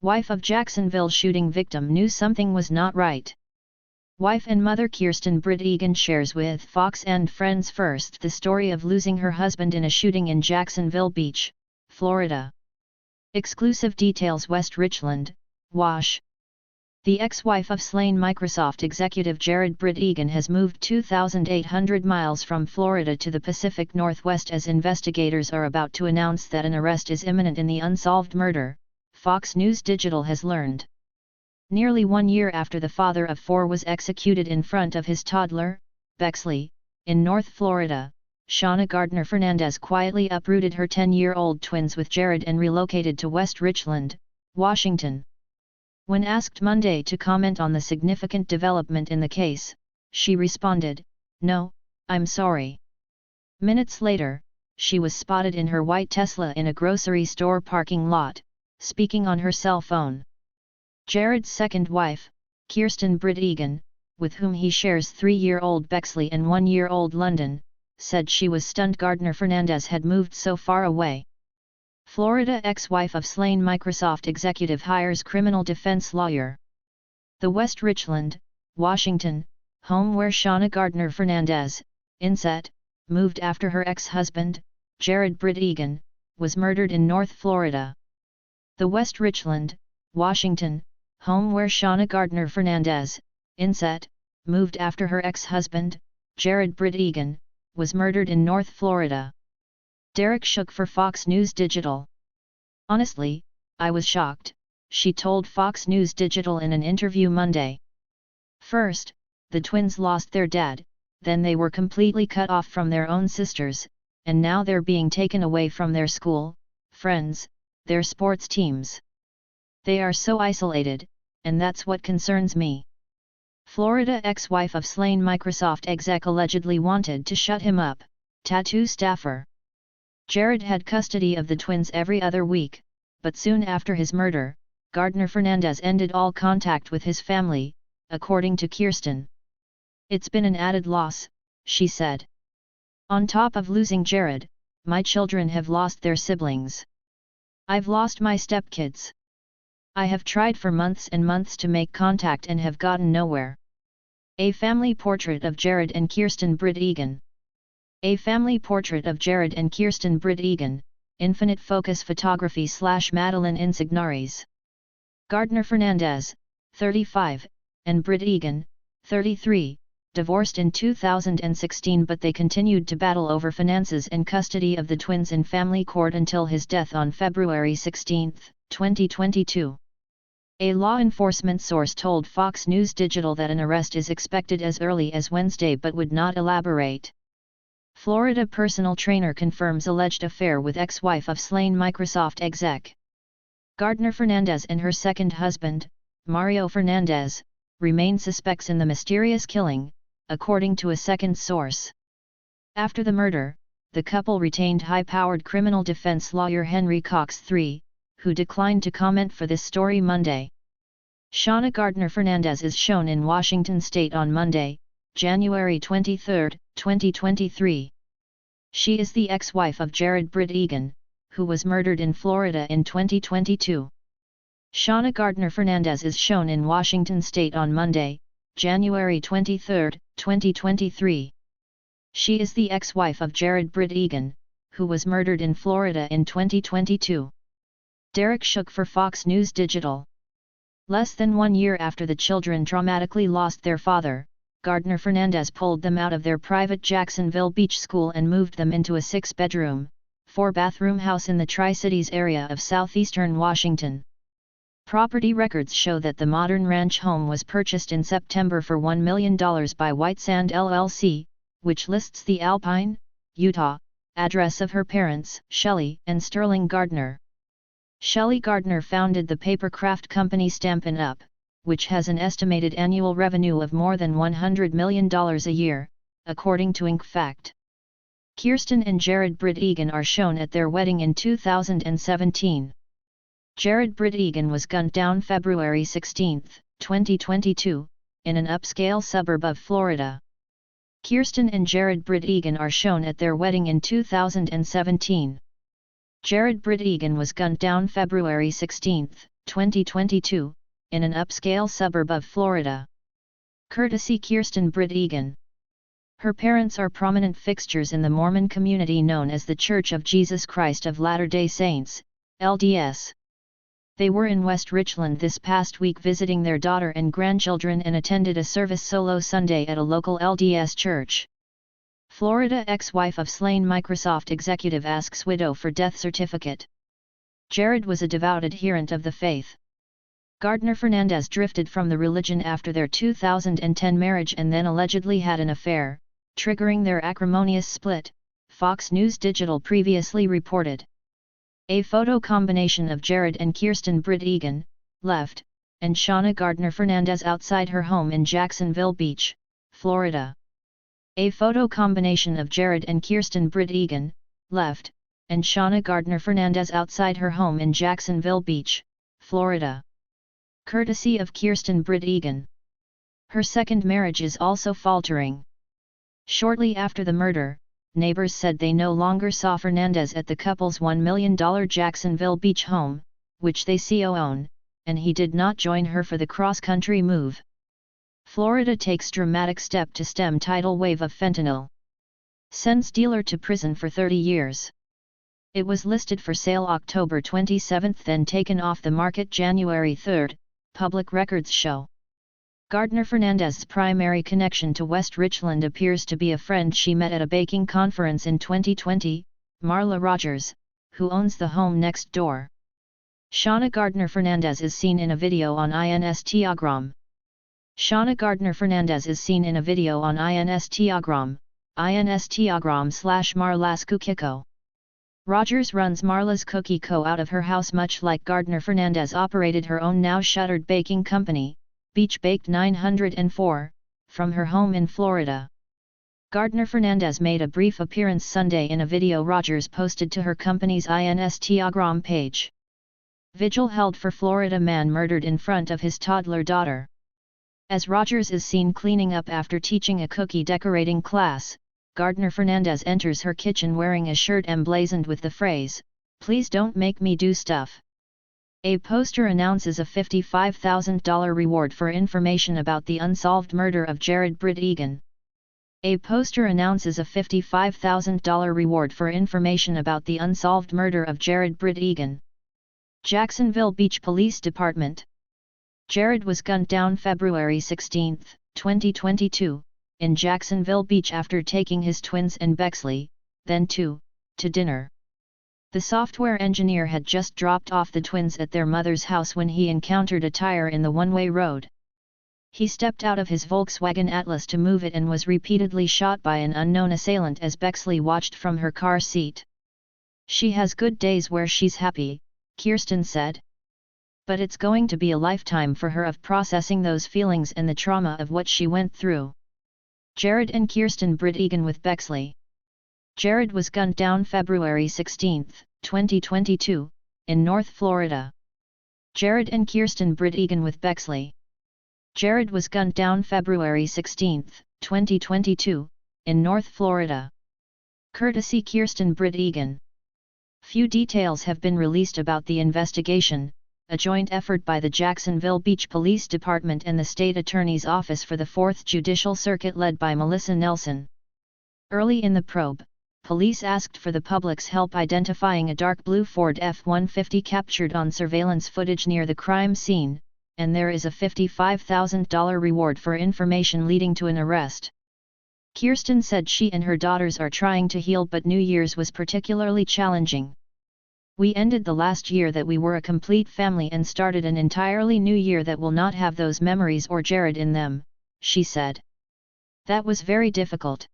Wife of Jacksonville shooting victim knew something was not right. Wife and mother Kirsten Bridegan shares with Fox and Friends First the story of losing her husband in a shooting in Jacksonville Beach, Florida. Exclusive details. West Richland, Wash. The ex-wife of slain Microsoft executive Jared Bridegan has moved 2,800 miles from Florida to the Pacific Northwest as investigators are about to announce that an arrest is imminent in the unsolved murder, Fox News Digital has learned. Nearly 1 year after the father of 4 was executed in front of his toddler, Bexley, in North Florida, Shauna Gardner Fernandez quietly uprooted her 10-year-old twins with Jared and relocated to West Richland, Washington. When asked Monday to comment on the significant development in the case, she responded, "No, I'm sorry." Minutes later, she was spotted in her white Tesla in a grocery store parking lot, speaking on her cell phone. Jared's second wife, Kirsten Bridegan, with whom he shares 3-year-old Bexley and 1-year-old London, said she was stunned Gardner Fernandez had moved so far away. Florida ex-wife of slain Microsoft executive hires criminal defense lawyer. The West Richland, Washington, home where Shauna Gardner Fernandez, inset, moved after her ex-husband, Jared Bridegan, was murdered in North Florida. The West Richland, Washington, home where Shauna Gardner Fernandez, inset, moved after her ex-husband, Jared Bridegan, was murdered in North Florida. Derek shook for Fox News Digital. "Honestly, I was shocked," she told Fox News Digital in an interview Monday. "First, the twins lost their dad, then they were completely cut off from their own sisters, and now they're being taken away from their school, friends, their sports teams. They are so isolated, and that's what concerns me." Florida ex-wife of slain Microsoft exec allegedly wanted to shut him up, tattoo staffer. Jared had custody of the twins every other week, but soon after his murder, Gardner Fernandez ended all contact with his family, according to Kirsten. "It's been an added loss," she said. "On top of losing Jared, my children have lost their siblings. I've lost my stepkids. I have tried for months and months to make contact and have gotten nowhere." A family portrait of Jared and Kirsten Bridegan. A family portrait of Jared and Kirsten Bridegan, Infinite Focus Photography / Madeline Insignares. Gardner Fernandez, 35, and Bridegan, 33, divorced in 2016 but they continued to battle over finances and custody of the twins in family court until his death on February 16, 2022. A law enforcement source told Fox News Digital that an arrest is expected as early as Wednesday but would not elaborate. Florida personal trainer confirms alleged affair with ex-wife of slain Microsoft exec. Gardner Fernandez and her second husband, Mario Fernandez, remain suspects in the mysterious killing, according to a second source. After the murder, the couple retained high-powered criminal defense lawyer Henry Cox III, who declined to comment for this story Monday. Shauna Gardner Fernandez is shown in Washington state on Monday, January 23, 2023. She is the ex-wife of Jared Bridegan, who was murdered in Florida in 2022. Shauna Gardner Fernandez is shown in Washington state on Monday, January 23, 2023. She is the ex-wife of Jared Bridegan, who was murdered in Florida in 2022. Derek shook for Fox News Digital. Less than 1 year after the children traumatically lost their father, Gardner Fernandez pulled them out of their private Jacksonville Beach school and moved them into a 6-bedroom, 4-bathroom house in the Tri-Cities area of southeastern Washington. Property records show that the modern ranch home was purchased in September for $1 million by White Sand LLC, which lists the Alpine, Utah, address of her parents, Shelley and Sterling Gardner. Shelley Gardner founded the papercraft company Stampin' Up!, which has an estimated annual revenue of more than $100 million a year, according to IncFact. Kirsten and Jared Bridegan are shown at their wedding in 2017. Jared Bridegan was gunned down February 16, 2022, in an upscale suburb of Florida. Kirsten and Jared Bridegan are shown at their wedding in 2017. Jared Bridegan was gunned down February 16, 2022, in an upscale suburb of Florida. Courtesy Kirsten Bridegan. Her parents are prominent fixtures in the Mormon community known as the Church of Jesus Christ of Latter-day Saints, LDS. They were in West Richland this past week visiting their daughter and grandchildren and attended a service solo Sunday at a local LDS church. Florida ex-wife of slain Microsoft executive asks widow for death certificate. Jared was a devout adherent of the faith. Gardner Fernandez drifted from the religion after their 2010 marriage and then allegedly had an affair, triggering their acrimonious split, Fox News Digital previously reported. A photo combination of Jared and Kirsten Bridegan, left, and Shauna Gardner Fernandez outside her home in Jacksonville Beach, Florida. A photo combination of Jared and Kirsten Bridegan, left, and Shauna Gardner Fernandez outside her home in Jacksonville Beach, Florida. Courtesy of Kirsten Bridegan. Her second marriage is also faltering. Shortly after the murder, neighbors said they no longer saw Fernandez at the couple's $1 million Jacksonville Beach home, which they co-own, and he did not join her for the cross-country move. Florida takes dramatic step to stem tidal wave of fentanyl. Sends dealer to prison for 30 years. It was listed for sale October 27, then taken off the market January 3, public records show. Gardner Fernandez's primary connection to West Richland appears to be a friend she met at a baking conference in 2020, Marla Rogers, who owns the home next door. Shauna Gardner Fernandez is seen in a video on Instagram. Shauna Gardner Fernandez is seen in a video on Instagram, Instagram/Marla's Cookie Co. Rogers runs Marla's Cookie Co. out of her house much like Gardner Fernandez operated her own now shuttered baking company, Beach Baked 904, from her home in Florida. Gardner Fernandez made a brief appearance Sunday in a video Rogers posted to her company's Instagram page. Vigil held for Florida man murdered in front of his toddler daughter. As Rogers is seen cleaning up after teaching a cookie decorating class, Gardner Fernandez enters her kitchen wearing a shirt emblazoned with the phrase, "Please don't make me do stuff." A poster announces a $55,000 reward for information about the unsolved murder of Jared Bridegan. A poster announces a $55,000 reward for information about the unsolved murder of Jared Bridegan. Jacksonville Beach Police Department. Jared was gunned down February 16, 2022, in Jacksonville Beach after taking his twins and Bexley, then two, to dinner. The software engineer had just dropped off the twins at their mother's house when he encountered a tire in the one-way road. He stepped out of his Volkswagen Atlas to move it and was repeatedly shot by an unknown assailant as Bexley watched from her car seat. "She has good days where she's happy," Kirsten said. "But it's going to be a lifetime for her of processing those feelings and the trauma of what she went through." Jared and Kirsten Bridegan with Bexley. Jared was gunned down February 16, 2022, in North Florida. Jared and Kirsten Bridegan with Bexley. Jared was gunned down February 16, 2022, in North Florida. Courtesy Kirsten Bridegan. Few details have been released about the investigation, a joint effort by the Jacksonville Beach Police Department and the State Attorney's Office for the 4th Judicial Circuit led by Melissa Nelson. Early in the probe, police asked for the public's help identifying a dark blue Ford F-150 captured on surveillance footage near the crime scene, and there is a $55,000 reward for information leading to an arrest. Kirsten said she and her daughters are trying to heal, but New Year's was particularly challenging. "We ended the last year that we were a complete family and started an entirely new year that will not have those memories or Jared in them," she said. "That was very difficult.